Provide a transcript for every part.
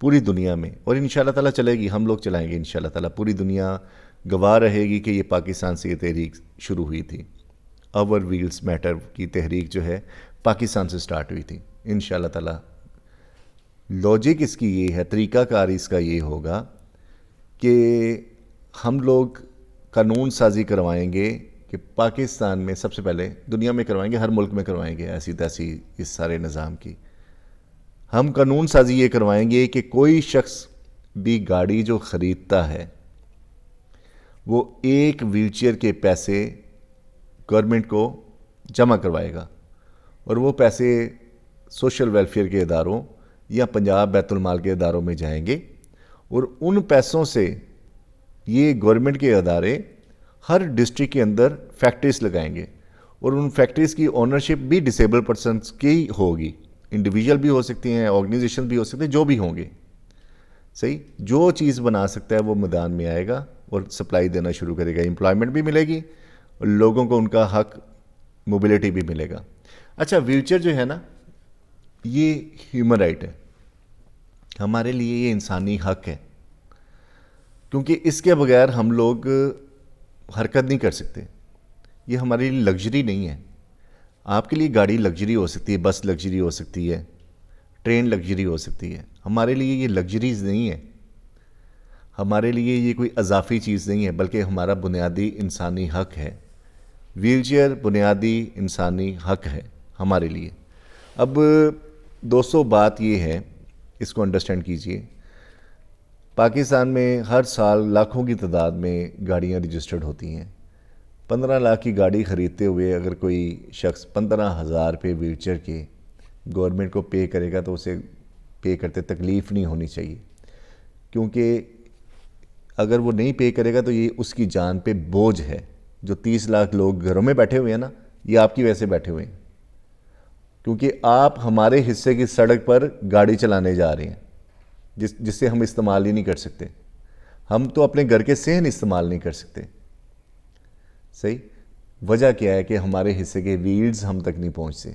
پوری دنیا میں، اور انشاءاللہ تعالیٰ چلے گی، ہم لوگ چلائیں گے انشاءاللہ تعالیٰ، پوری دنیا گواہ رہے گی کہ یہ پاکستان سے یہ تحریک شروع ہوئی تھی. اور ویلز میٹر کی تحریک جو ہے پاکستان سے سٹارٹ ہوئی تھی انشاءاللہ تعالیٰ. لاجک اس کی یہ ہے، طریقہ کار اس کا یہ ہوگا کہ ہم لوگ قانون سازی کروائیں گے کہ پاکستان میں سب سے پہلے، دنیا میں کروائیں گے، ہر ملک میں کروائیں گے ایسی تیسی اس سارے نظام کی. ہم قانون سازی یہ کروائیں گے کہ کوئی شخص بھی گاڑی جو خریدتا ہے وہ ایک ویل چیئر کے پیسے گورنمنٹ کو جمع کروائے گا، اور وہ پیسے سوشل ویلفیئر کے اداروں یا پنجاب بیت المال کے اداروں میں جائیں گے، اور ان پیسوں سے یہ گورنمنٹ کے ادارے ہر ڈسٹرکٹ کے اندر فیکٹریز لگائیں گے، اور ان فیکٹریز کی اونرشپ بھی ڈسیبل پرسنس کی ہوگی. انڈیویجول بھی ہو سکتی ہیں، آرگنائزیشن بھی ہو سکتے ہیں، جو بھی ہوں گے. صحیح، جو چیز بنا سکتا ہے وہ میدان میں آئے گا اور سپلائی دینا شروع کرے گا. امپلائمنٹ بھی ملے گی اور لوگوں کو ان کا حق، موبلٹی بھی ملے گا. اچھا، ویل چیئر جو ہے نا، یہ ہیومن رائٹ ہے، ہمارے لیے یہ انسانی حق ہے، کیونکہ اس کے بغیر ہم لوگ حرکت نہیں کر سکتے. یہ ہمارے لیے لگژری نہیں ہے. آپ کے لیے گاڑی لگژری ہو سکتی ہے، بس لگژری ہو سکتی ہے، ٹرین لگژری ہو سکتی ہے. ہمارے لیے یہ لگژریز نہیں ہے، ہمارے لیے یہ کوئی اضافی چیز نہیں ہے، بلکہ ہمارا بنیادی انسانی حق ہے. ویل چیئر بنیادی انسانی حق ہے ہمارے لیے. اب دوستو، بات یہ ہے، اس کو انڈرسٹینڈ کیجئے. پاکستان میں ہر سال لاکھوں کی تعداد میں گاڑیاں رجسٹرڈ ہوتی ہیں. 15 لاکھ کی گاڑی خریدتے ہوئے اگر کوئی شخص 15,000 روپے ویل چیئر کے گورنمنٹ کو پے کرے گا تو اسے پے کرتے تکلیف نہیں ہونی چاہیے، کیونکہ اگر وہ نہیں پے کرے گا تو یہ اس کی جان پہ بوجھ ہے. جو 30 لاکھ لوگ گھروں میں بیٹھے ہوئے ہیں نا، یہ آپ کی وجہ سے بیٹھے ہوئے ہیں، کیونکہ آپ ہمارے حصے کی سڑک پر گاڑی چلانے جا رہے ہیں جس سے ہم استعمال ہی نہیں کر سکتے. ہم تو اپنے گھر کے صحن استعمال نہیں کر سکتے. صحیح، وجہ کیا ہے کہ ہمارے حصے کے ویلز ہم تک نہیں پہنچتے.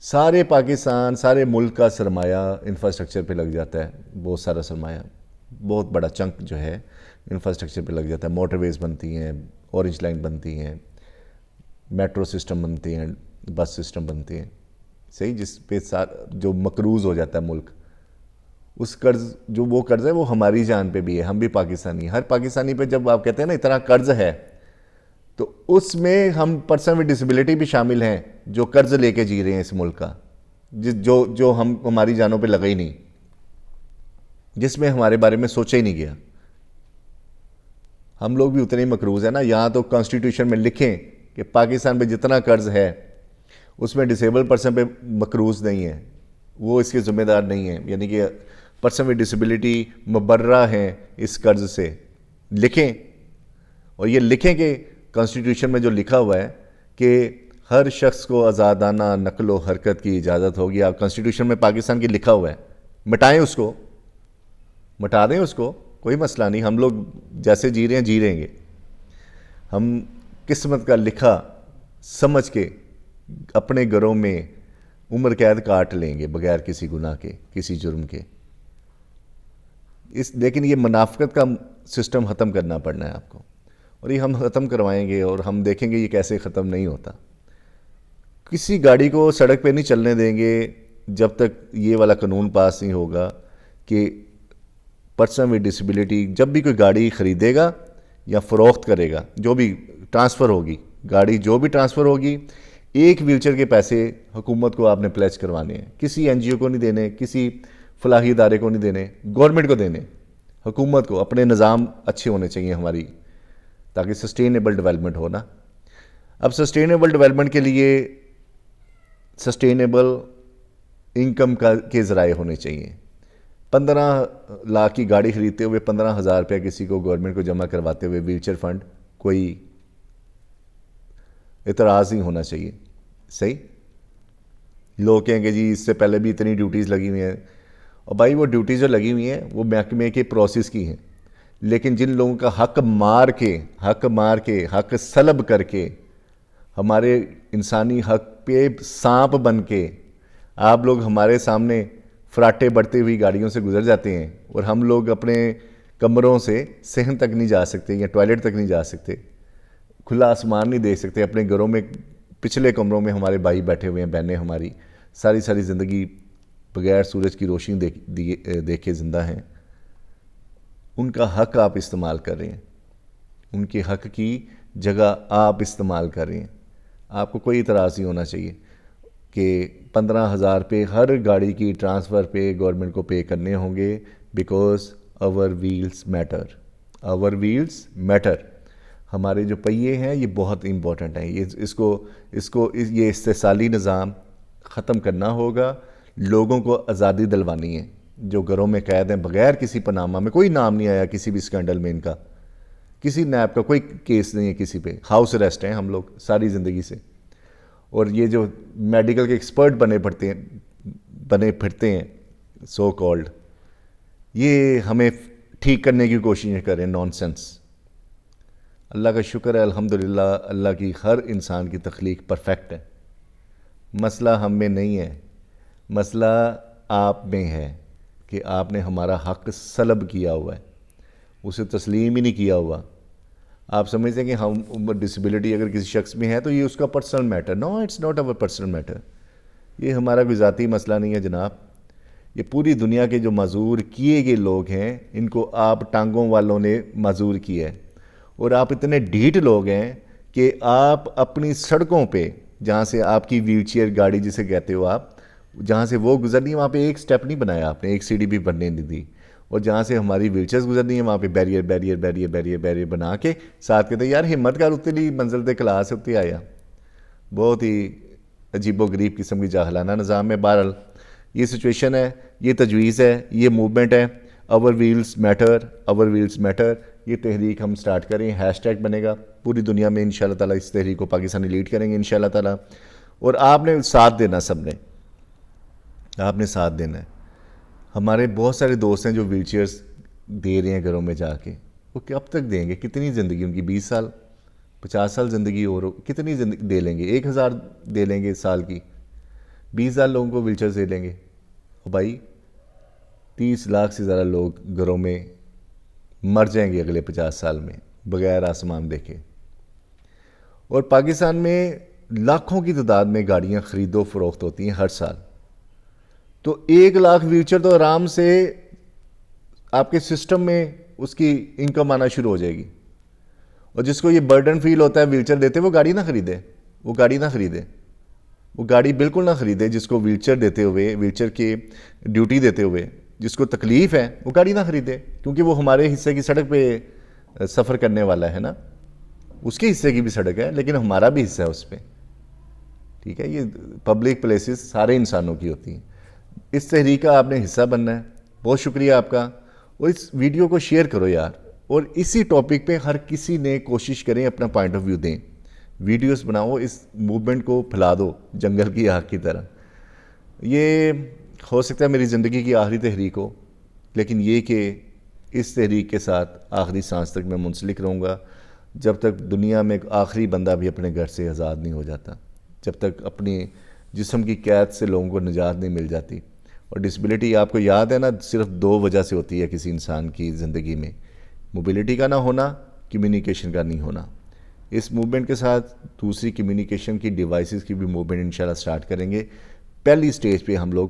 سارے پاکستان، سارے ملک کا سرمایہ انفراسٹرکچر پہ لگ جاتا ہے. بہت سارا سرمایہ، بہت بڑا چنک جو ہے انفراسٹرکچر پہ لگ جاتا ہے. موٹر ویز بنتی ہیں، اورنج لائن بنتی ہیں، میٹرو سسٹم بنتے ہیں، بس سسٹم بنتے ہیں. صحیح، جس پہ جو مقروض ہو جاتا ہے ملک، اس قرض، جو وہ قرض ہے وہ ہماری جان پہ بھی ہے. ہم بھی پاکستانی، ہر پاکستانی پہ جب آپ کہتے ہیں نا اتنا قرض ہے، تو اس میں ہم پرسن ود ڈسیبلٹی بھی شامل ہیں جو قرض لے کے جی رہے ہیں اس ملک کا، جو ہماری جانوں پہ لگا ہی نہیں، جس میں ہمارے بارے میں سوچا ہی نہیں گیا. ہم لوگ بھی اتنے ہی مقروض ہیں نا. یہاں تو کانسٹیٹیوشن میں لکھیں کہ پاکستان پہ جتنا قرض ہے اس میں ڈسیبل پرسن پہ مقروض نہیں ہے، وہ اس کے ذمہ دار نہیں ہیں، یعنی کہ پرسن ود ڈسیبلٹی مبرہ ہیں اس قرض سے. لکھیں، اور یہ لکھیں کہ کانسٹیٹیوشن میں جو لکھا ہوا ہے کہ ہر شخص کو آزادانہ نقل و حرکت کی اجازت ہوگی. آپ کانسٹیٹیوشن میں پاکستان کی لکھا ہوا ہے، مٹائیں اس کو، مٹا دیں اس کو، کوئی مسئلہ نہیں. ہم لوگ جیسے جی رہے ہیں جی رہیں گے. ہم قسمت کا لکھا سمجھ کے اپنے گھروں میں عمر قید کاٹ لیں گے بغیر کسی گناہ کے، کسی جرم کے. لیکن یہ منافقت کا سسٹم ختم کرنا پڑنا ہے آپ کو، اور یہ ہم ختم کروائیں گے، اور ہم دیکھیں گے یہ کیسے ختم نہیں ہوتا. کسی گاڑی کو سڑک پہ نہیں چلنے دیں گے جب تک یہ والا قانون پاس نہیں ہوگا کہ پرسن ود ڈسیبلٹی جب بھی کوئی گاڑی خریدے گا یا فروخت کرے گا، جو بھی ٹرانسفر ہوگی گاڑی، جو بھی ٹرانسفر ہوگی، ایک ویل چیئر کے پیسے حکومت کو آپ نے پلیج کروانے ہیں. کسی این جی او کو نہیں دینے، کسی فلاحی ادارے کو نہیں دینے، گورنمنٹ کو دینے، حکومت کو. اپنے نظام اچھے ہونے چاہیے ہماری، تاکہ سسٹینیبل ڈیولپمنٹ ہو نا. اب سسٹینیبل ڈیولپمنٹ کے لیے سسٹینیبل انکم کے ذرائع ہونے چاہیے. 15 لاکھ کی گاڑی خریدتے ہوئے 15,000 روپے کسی کو گورنمنٹ کو جمع کرواتے ہوئے ویل چیئر فنڈ، کوئی اعتراض نہیں ہونا چاہیے. صحیح، لوگ کہیں گے جی اس سے پہلے بھی اتنی ڈیوٹیز لگی ہوئی ہیں، اور بھائی وہ ڈیوٹیز جو لگی ہوئی ہیں وہ محکمے کے پروسیس کی ہیں. لیکن جن لوگوں کا حق مار کے حق سلب کر کے ہمارے انسانی حق پہ سانپ بن کے آپ لوگ ہمارے سامنے فراٹے بڑھتے ہوئی گاڑیوں سے گزر جاتے ہیں اور ہم لوگ اپنے کمروں سے صحن تک نہیں جا سکتے یا ٹوائلٹ تک نہیں جا سکتے، کھلا آسمان نہیں دیکھ سکتے، اپنے گھروں میں پچھلے کمروں میں ہمارے بھائی بیٹھے ہوئے ہیں، بہنیں ہماری ساری ساری زندگی بغیر سورج کی روشنی دیکھے زندہ ہیں، ان کا حق آپ استعمال کر رہے ہیں، ان کے حق کی جگہ آپ استعمال کر رہے ہیں۔ آپ کو کوئی اعتراض نہیں ہونا چاہیے کہ 15,000 پہ ہر گاڑی کی ٹرانسفر پہ گورنمنٹ کو پے کرنے ہوں گے، because our wheels matter, our wheels matter. ہمارے جو پہیے ہیں یہ بہت امپورٹنٹ ہیں، یہ استحصالی نظام ختم کرنا ہوگا، لوگوں کو آزادی دلوانی ہے۔ جو گھروں میں قید ہیں بغیر کسی پانامہ میں، کوئی نام نہیں آیا کسی بھی اسکینڈل میں ان کا، کسی نیب کا کوئی کیس نہیں ہے کسی پہ، ہاؤس اریسٹ ہیں ہم لوگ ساری زندگی سے۔ اور یہ جو میڈیکل کے ایکسپرٹ بنے پھرتے ہیں سو کالڈ، یہ ہمیں ٹھیک کرنے کی کوششیں کریں، نان سینس۔ اللہ کا شکر ہے الحمدللہ، اللہ کی ہر انسان کی تخلیق پرفیکٹ ہے، مسئلہ ہم میں نہیں ہے، مسئلہ آپ میں ہے کہ آپ نے ہمارا حق سلب کیا ہوا ہے، اسے تسلیم ہی نہیں کیا ہوا۔ آپ سمجھتے ہیں کہ ہم ڈسیبلٹی اگر کسی شخص میں ہے تو یہ اس کا personal matter, no it's not our personal matter, یہ ہمارا کوئی ذاتی مسئلہ نہیں ہے جناب۔ یہ پوری دنیا کے جو معذور کیے گئے لوگ ہیں ان کو آپ ٹانگوں والوں نے معذور کیا ہے، اور آپ اتنے ڈھیٹ لوگ ہیں کہ آپ اپنی سڑکوں پہ جہاں سے آپ کی ویل چیئر گاڑی جسے کہتے ہو آپ، جہاں سے وہ گزرنی ہے وہاں پہ ایک سٹیپ نہیں بنایا آپ نے، ایک سیڑھی بھی بننے نہیں دی، اور جہاں سے ہماری ویل چیئرز گزرنی ہے وہاں پہ بیریئر بنا کے ساتھ کہتے ہیں یار ہمت کر اتنی منزل تے کلاس ہوتی آیا۔ بہت ہی عجیب و غریب قسم کی جاہلانہ نظام ہے۔ بہرحال یہ سچویشن ہے، یہ تجویز ہے، یہ موومنٹ ہے، آور wheels matter, our wheels metre. یہ تحریک ہم سٹارٹ کریں، ہیش ٹیگ بنے گا پوری دنیا میں انشاءاللہ تعالیٰ، اس تحریک کو پاکستانی لیڈ کریں گے انشاءاللہ تعالیٰ، اور آپ نے ساتھ دینا، سب نے آپ نے ساتھ دینا ہے۔ ہمارے بہت سارے دوست ہیں جو ویل چیئرز دے رہے ہیں گھروں میں جا کے، وہ کب تک دیں گے؟ کتنی زندگی ان کی، 20 سال 50 سال زندگی، اور کتنی زندگی دے لیں گے؟ 1000 دے لیں گے سال کی، 20,000 لوگوں کو ویل چیئرز دے لیں گے، اور بھائی 30 لاکھ سے زیادہ لوگ گھروں میں مر جائیں گے اگلے 50 سال میں بغیر آسمان دیکھے۔ اور پاکستان میں لاکھوں کی تعداد میں گاڑیاں خرید و فروخت ہوتی ہیں ہر سال، تو 1 لاکھ ویل چیئر تو آرام سے آپ کے سسٹم میں اس کی انکم آنا شروع ہو جائے گی۔ اور جس کو یہ برڈن فیل ہوتا ہے ویل چیئر دیتے، وہ گاڑی نہ خریدے، وہ گاڑی بالکل نہ خریدے۔ جس کو ویل چیئر دیتے ہوئے، ویل چیئر کی ڈیوٹی دیتے ہوئے جس کو تکلیف ہے، وہ گاڑی نہ خریدے، کیونکہ وہ ہمارے حصے کی سڑک پہ سفر کرنے والا ہے نا، اس کے حصے کی بھی سڑک ہے لیکن ہمارا بھی حصہ ہے اس پہ، ٹھیک ہے؟ یہ پبلک پلیسز سارے انسانوں کی ہوتی ہیں۔ اس تحریک کا آپ نے حصہ بننا ہے۔ بہت شکریہ آپ کا، اور اس ویڈیو کو شیئر کرو یار، اور اسی ٹاپک پہ ہر کسی نے کوشش کریں اپنا پوائنٹ آف ویو دیں، ویڈیوز بناؤ، اس موومنٹ کو پھیلا دو جنگل کی آگ کی طرح۔ یہ ہو سکتا ہے میری زندگی کی آخری تحریک ہو، لیکن یہ کہ اس تحریک کے ساتھ آخری سانس تک میں منسلک رہوں گا، جب تک دنیا میں آخری بندہ بھی اپنے گھر سے آزاد نہیں ہو جاتا، جب تک اپنی جسم کی قید سے لوگوں کو نجات نہیں مل جاتی۔ اور ڈسیبلٹی آپ کو یاد ہے نا، صرف 2 وجہ سے ہوتی ہے کسی انسان کی زندگی میں، موبیلٹی کا نہ ہونا، کمیونیکیشن کا نہیں ہونا۔ اس موومنٹ کے ساتھ دوسری کمیونیکیشن کی ڈیوائسز کی بھی موومنٹ انشاءاللہ سٹارٹ کریں گے۔ پہلی سٹیج پہ ہم لوگ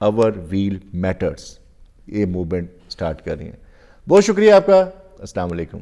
آور ویل میٹرز یہ موومنٹ سٹارٹ کر رہے ہیں۔ بہت شکریہ آپ کا، السلام علیکم۔